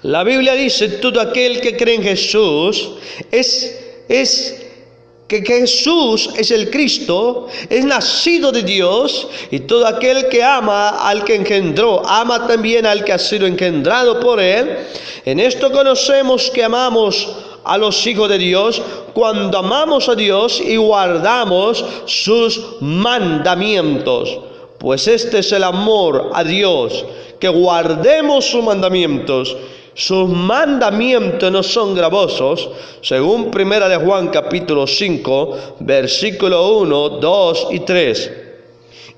La Biblia dice, todo aquel que cree en Jesús que Jesús es el Cristo, es nacido de Dios, y todo aquel que ama al que engendró, ama también al que ha sido engendrado por él. En esto conocemos que amamos a los hijos de Dios, cuando amamos a Dios y guardamos sus mandamientos. Pues este es el amor a Dios, que guardemos sus mandamientos. Sus mandamientos no son gravosos, según 1 de Juan capítulo 5, versículo 1, 2 y 3.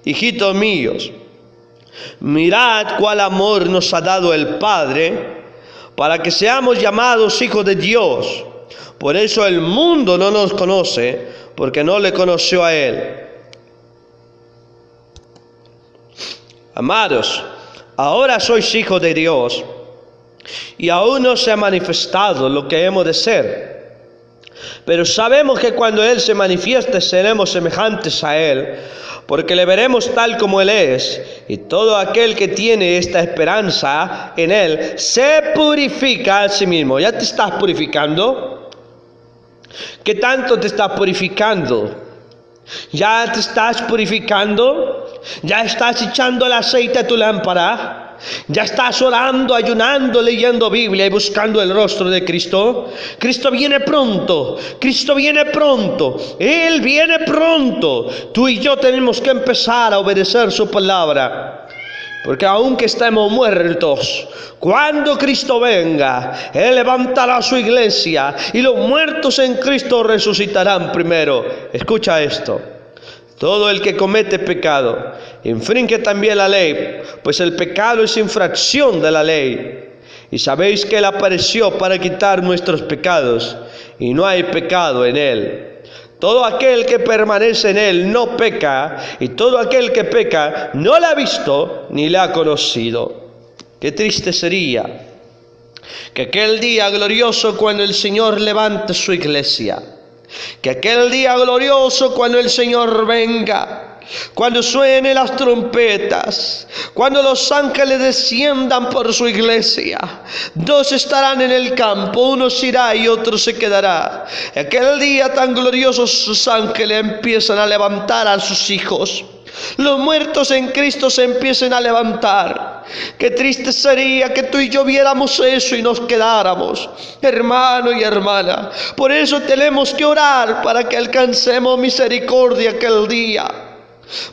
Hijitos míos, mirad cuál amor nos ha dado el Padre, para que seamos llamados hijos de Dios. Por eso el mundo no nos conoce, porque no le conoció a Él. Amados, ahora sois hijos de Dios, y aún no se ha manifestado lo que hemos de ser. Pero sabemos que cuando Él se manifieste seremos semejantes a Él, porque le veremos tal como Él es. Y todo aquel que tiene esta esperanza en Él se purifica a sí mismo. ¿Ya te estás purificando? ¿Qué tanto te estás purificando? ¿Ya te estás purificando? ¿Ya estás echando el aceite a tu lámpara? ¿Ya estás orando, ayunando, leyendo Biblia y buscando el rostro de Cristo? Cristo viene pronto, Cristo viene pronto, Él viene pronto. Tú y yo tenemos que empezar a obedecer su palabra, porque aunque estemos muertos, cuando Cristo venga, Él levantará su iglesia y los muertos en Cristo resucitarán primero. Escucha esto. Todo el que comete pecado infringe también la ley, pues el pecado es infracción de la ley. Y sabéis que Él apareció para quitar nuestros pecados, y no hay pecado en Él. Todo aquel que permanece en Él no peca, y todo aquel que peca no le ha visto ni le ha conocido. Qué triste sería que aquel día glorioso cuando el Señor levante su iglesia, que aquel día glorioso cuando el Señor venga, cuando suenen las trompetas, cuando los ángeles desciendan por su iglesia, dos estarán en el campo, uno se irá y otro se quedará. Aquel día tan glorioso sus ángeles empiezan a levantar a sus hijos. Los muertos en Cristo se empiecen a levantar. Qué triste sería que tú y yo viéramos eso y nos quedáramos, hermano y hermana. Por eso tenemos que orar para que alcancemos misericordia aquel día.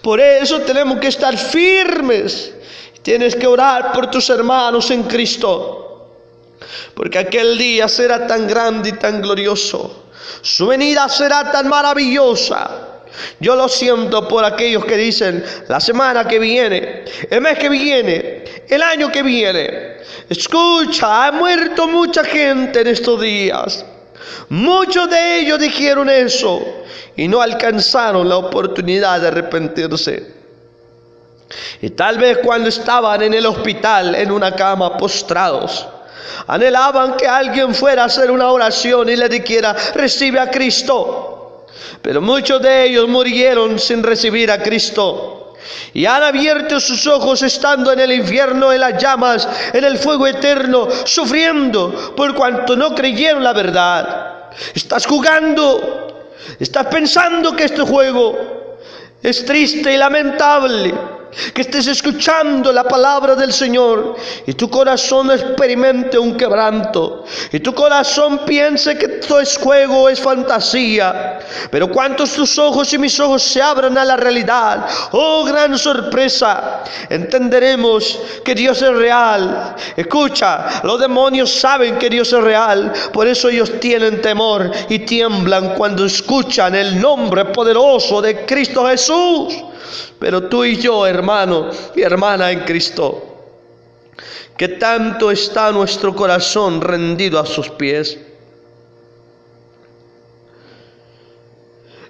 Por eso tenemos que estar firmes. Tienes que orar por tus hermanos en Cristo, porque aquel día será tan grande y tan glorioso. Su venida será tan maravillosa. Yo lo siento por aquellos que dicen la semana que viene, el mes que viene, el año que viene. Escucha, ha muerto mucha gente en estos días. Muchos de ellos dijeron eso y no alcanzaron la oportunidad de arrepentirse. Y tal vez cuando estaban en el hospital, en una cama, postrados, anhelaban que alguien fuera a hacer una oración y le dijera: recibe a Cristo. Pero muchos de ellos murieron sin recibir a Cristo, y han abierto sus ojos estando en el infierno, en las llamas, en el fuego eterno, sufriendo por cuanto no creyeron la verdad. Estás jugando, estás pensando que este juego es triste y lamentable, que estés escuchando la palabra del Señor y tu corazón experimente un quebranto, y tu corazón piense que todo es juego, es fantasía. Pero cuantos tus ojos y mis ojos se abran a la realidad, oh gran sorpresa, entenderemos que Dios es real. Escucha, los demonios saben que Dios es real, por eso ellos tienen temor y tiemblan cuando escuchan el nombre poderoso de Cristo Jesús. Pero tú y yo, hermano y hermana en Cristo, ¿qué tanto está nuestro corazón rendido a sus pies?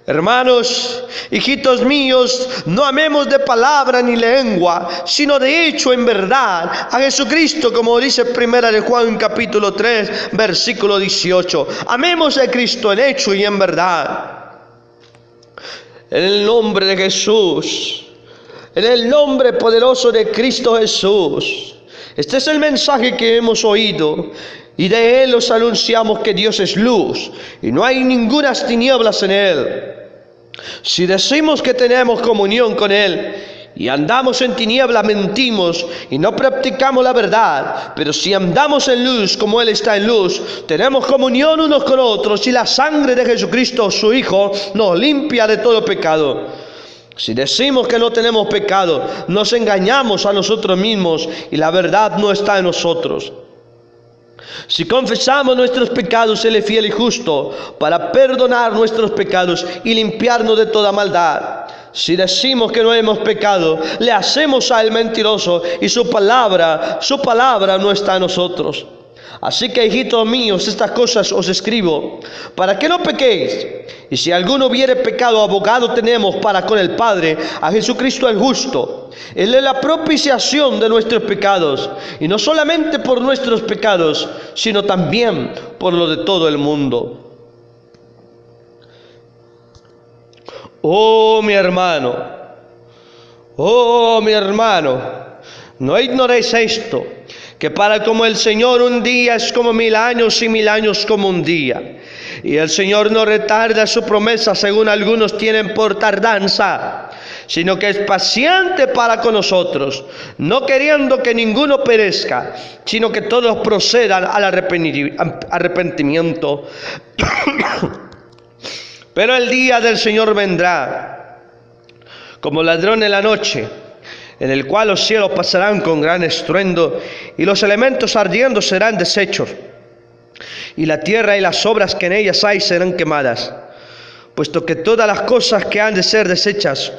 Hermanos, hijitos míos, no amemos de palabra ni lengua, sino de hecho en verdad a Jesucristo, como dice 1 de Juan capítulo 3, versículo 18. Amemos a Cristo en hecho y en verdad. En el nombre de Jesús, en el nombre poderoso de Cristo Jesús, Este es el mensaje que hemos oído y de él os anunciamos que Dios es luz y no hay ningunas tinieblas en él. Si decimos que tenemos comunión con él y andamos en tiniebla, mentimos y no practicamos la verdad. Pero si andamos en luz como él está en luz, tenemos comunión unos con otros y la sangre de Jesucristo, su Hijo, nos limpia de todo pecado. Si decimos que no tenemos pecado, nos engañamos a nosotros mismos y la verdad no está en nosotros. Si confesamos nuestros pecados, Él es fiel y justo para perdonar nuestros pecados y limpiarnos de toda maldad. Si decimos que no hemos pecado, le hacemos a Él mentiroso y su palabra no está en nosotros. Así que, hijitos míos, estas cosas os escribo para que no pequéis. Y si alguno hubiere pecado, abogado tenemos para con el Padre, a Jesucristo el justo. Él es la propiciación de nuestros pecados, y no solamente por nuestros pecados, sino también por lo de todo el mundo. Oh mi hermano, no ignoréis esto, que para como el Señor un día es como 1000 años y 1000 años como un día. Y el Señor no retarda su promesa, según algunos tienen por tardanza, sino que es paciente para con nosotros, no queriendo que ninguno perezca, sino que todos procedan al arrepentimiento. Pero el día del Señor vendrá como ladrón en la noche, en el cual los cielos pasarán con gran estruendo, y los elementos ardiendo serán deshechos, y la tierra y las obras que en ellas hay serán quemadas. Puesto que todas las cosas que han de ser deshechas,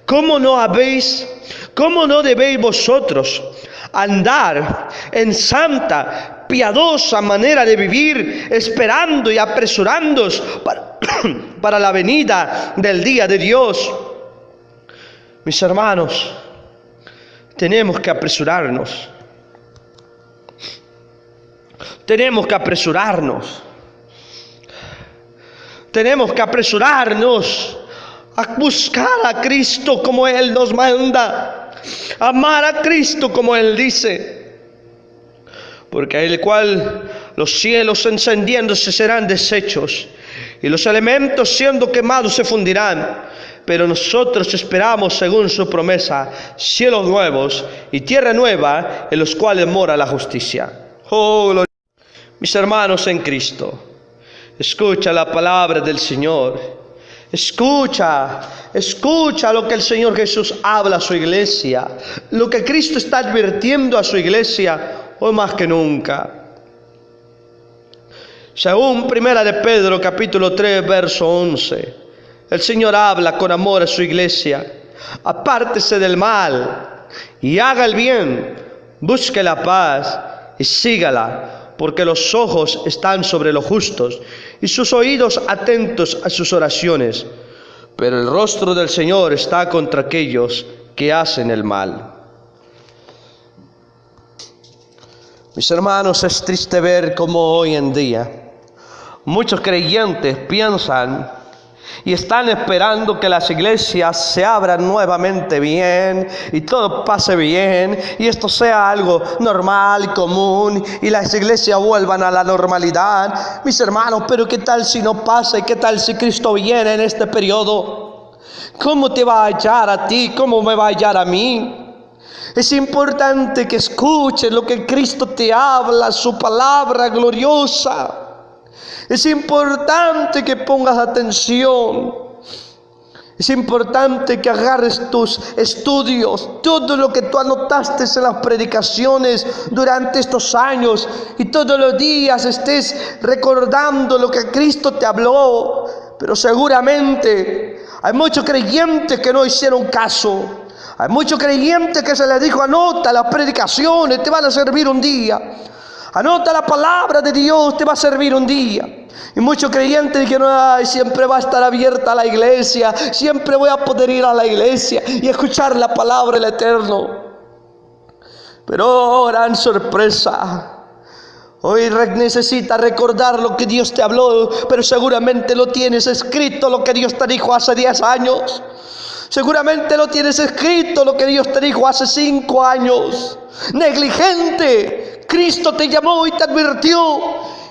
¿cómo no debéis vosotros andar en santa, piadosa manera de vivir, esperando y apresurándoos para la venida del día de Dios? Mis hermanos, tenemos que apresurarnos. Tenemos que apresurarnos. Tenemos que apresurarnos a buscar a Cristo como Él nos manda, amar a Cristo como Él dice, porque el cual los cielos encendiéndose serán deshechos y los elementos siendo quemados se fundirán. Pero nosotros esperamos, según su promesa, cielos nuevos y tierra nueva en los cuales mora la justicia. Oh, gloria. Mis hermanos en Cristo, escucha la palabra del Señor. Escucha lo que el Señor Jesús habla a su iglesia, lo que Cristo está advirtiendo a su iglesia hoy más que nunca. Según 1 de Pedro capítulo 3 verso 11, el Señor habla con amor a su iglesia. Apártese del mal y haga el bien, busque la paz y sígala, porque los ojos están sobre los justos y sus oídos atentos a sus oraciones, pero el rostro del Señor está contra aquellos que hacen el mal. Mis hermanos, es triste ver cómo hoy en día muchos creyentes piensan y están esperando que las iglesias se abran nuevamente bien y todo pase bien y esto sea algo normal y común y las iglesias vuelvan a la normalidad. Mis hermanos, pero ¿qué tal si no pasa? ¿Y qué tal si Cristo viene en este periodo? ¿Cómo te va a hallar a ti? ¿Cómo me va a hallar a mí? Es importante que escuches lo que Cristo te habla, su palabra gloriosa. Es importante que pongas atención. Es importante que agarres tus estudios, todo lo que tú anotaste en las predicaciones durante estos años y todos los días estés recordando lo que Cristo te habló. Pero seguramente hay muchos creyentes que no hicieron caso. Hay muchos creyentes que se les dijo: anota las predicaciones, te van a servir un día. Anota la palabra de Dios, te va a servir un día. Y muchos creyentes dijeron: ay, siempre va a estar abierta la iglesia, siempre voy a poder ir a la iglesia y escuchar la palabra del Eterno. Pero oh, gran sorpresa. Hoy necesitas recordar lo que Dios te habló, pero seguramente lo tienes escrito, lo que Dios te dijo hace 10 años. Seguramente lo tienes escrito, lo que Dios te dijo hace 5 años. Negligente, Cristo te llamó y te advirtió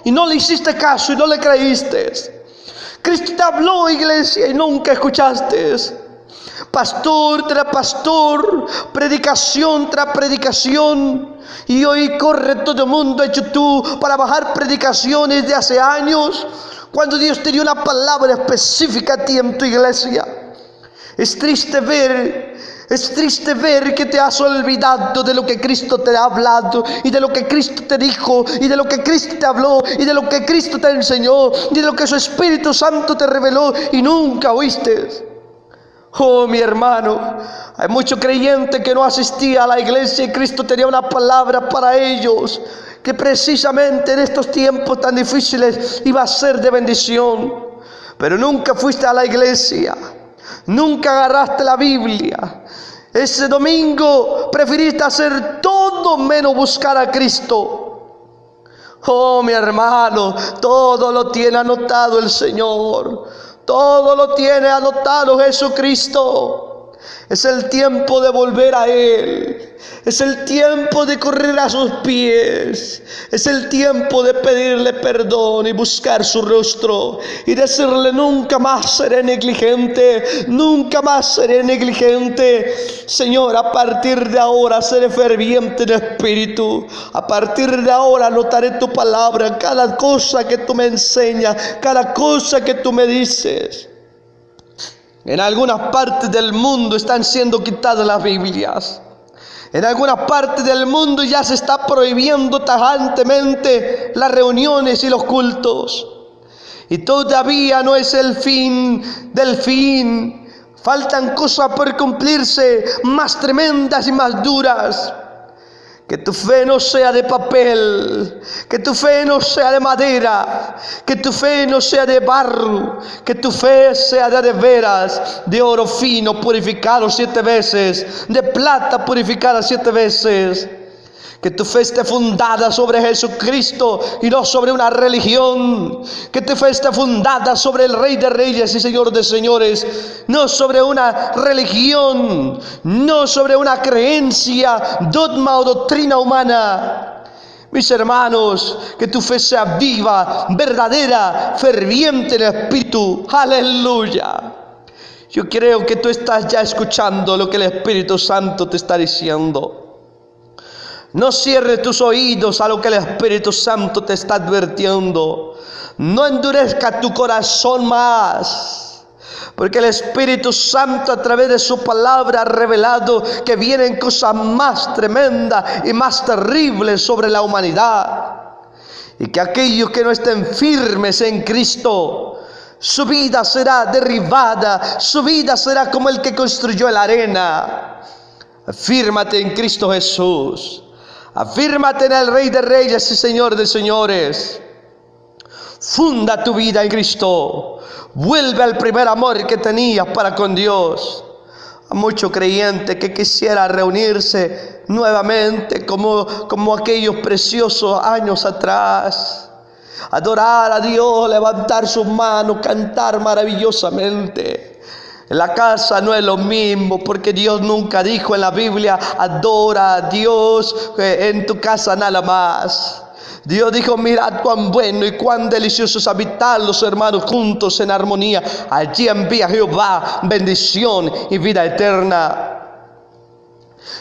y no le hiciste caso y no le creíste. Cristo te habló, iglesia, y nunca escuchaste. Pastor tras pastor, predicación tras predicación, y hoy corre todo el mundo a YouTube para bajar predicaciones de hace años, cuando Dios te dio una palabra específica a ti en tu iglesia. Es triste ver que te has olvidado de lo que Cristo te ha hablado, y de lo que Cristo te dijo, y de lo que Cristo te habló, y de lo que Cristo te enseñó, y de lo que su Espíritu Santo te reveló, y nunca oíste. Oh, mi hermano, hay mucho creyente que no asistía a la iglesia y Cristo tenía una palabra para ellos, que precisamente en estos tiempos tan difíciles iba a ser de bendición. Pero nunca fuiste a la iglesia, nunca agarraste la Biblia. Ese domingo preferiste hacer todo menos buscar a Cristo. Oh, mi hermano, todo lo tiene anotado el Señor. Todo lo tiene anotado Jesucristo. Es el tiempo de volver a Él. Es el tiempo de correr a sus pies. Es el tiempo de pedirle perdón y buscar su rostro y decirle: nunca más seré negligente, nunca más seré negligente. Señor, a partir de ahora seré ferviente en espíritu. A partir de ahora anotaré tu palabra, cada cosa que tú me enseñas, cada cosa que tú me dices. En algunas partes del mundo están siendo quitadas las Biblias. En algunas partes del mundo ya se está prohibiendo tajantemente las reuniones y los cultos. Y todavía no es el fin del fin. Faltan cosas por cumplirse, más tremendas y más duras. Que tu fe no sea de papel, que tu fe no sea de madera, que tu fe no sea de barro, que tu fe sea de veras, de oro fino purificado 7 veces, de plata purificada 7 veces. Que tu fe esté fundada sobre Jesucristo y no sobre una religión. Que tu fe esté fundada sobre el Rey de Reyes y Señor de Señores, no sobre una religión, no sobre una creencia, dogma o doctrina humana. Mis hermanos, que tu fe sea viva, verdadera, ferviente en el Espíritu. Aleluya. Yo creo que tú estás ya escuchando lo que el Espíritu Santo te está diciendo. No cierres tus oídos a lo que el Espíritu Santo te está advirtiendo. No endurezca tu corazón más, porque el Espíritu Santo a través de su palabra ha revelado que vienen cosas más tremendas y más terribles sobre la humanidad. Y que aquellos que no estén firmes en Cristo, su vida será derribada, su vida será como el que construyó en la arena. Afírmate en Cristo Jesús. Afírmate en el Rey de Reyes y Señor de Señores. Funda tu vida en Cristo. Vuelve al primer amor que tenías para con Dios. Hay mucho creyente que quisiera reunirse nuevamente como aquellos preciosos años atrás. Adorar a Dios, levantar sus manos, cantar maravillosamente. En la casa no es lo mismo, porque Dios nunca dijo en la Biblia: adora a Dios en tu casa nada más. Dios dijo: mirad cuán bueno y cuán delicioso es habitar los hermanos juntos en armonía. Allí envía Jehová bendición y vida eterna.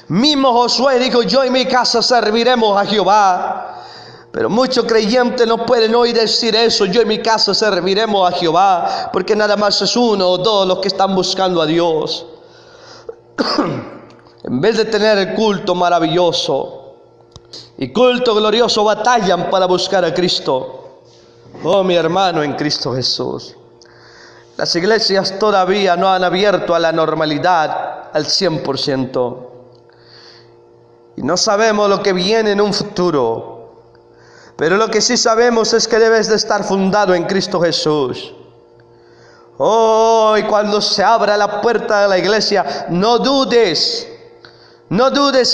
Mismo Josué dijo: yo y mi casa serviremos a Jehová. Pero muchos creyentes no pueden hoy decir eso: yo en mi casa serviremos a Jehová, porque nada más es 1 o 2 los que están buscando a Dios. En vez de tener el culto maravilloso y culto glorioso, batallan para buscar a Cristo. Oh, mi hermano en Cristo Jesús, las iglesias todavía no han abierto a la normalidad al 100%. Y no sabemos lo que viene en un futuro. Pero lo que sí sabemos es que debes de estar fundado en Cristo Jesús. Oh, y cuando se abra la puerta de la iglesia, no dudes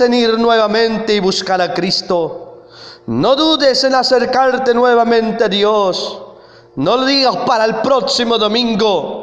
en ir nuevamente y buscar a Cristo. No dudes en acercarte nuevamente a Dios. No lo digas para el próximo domingo.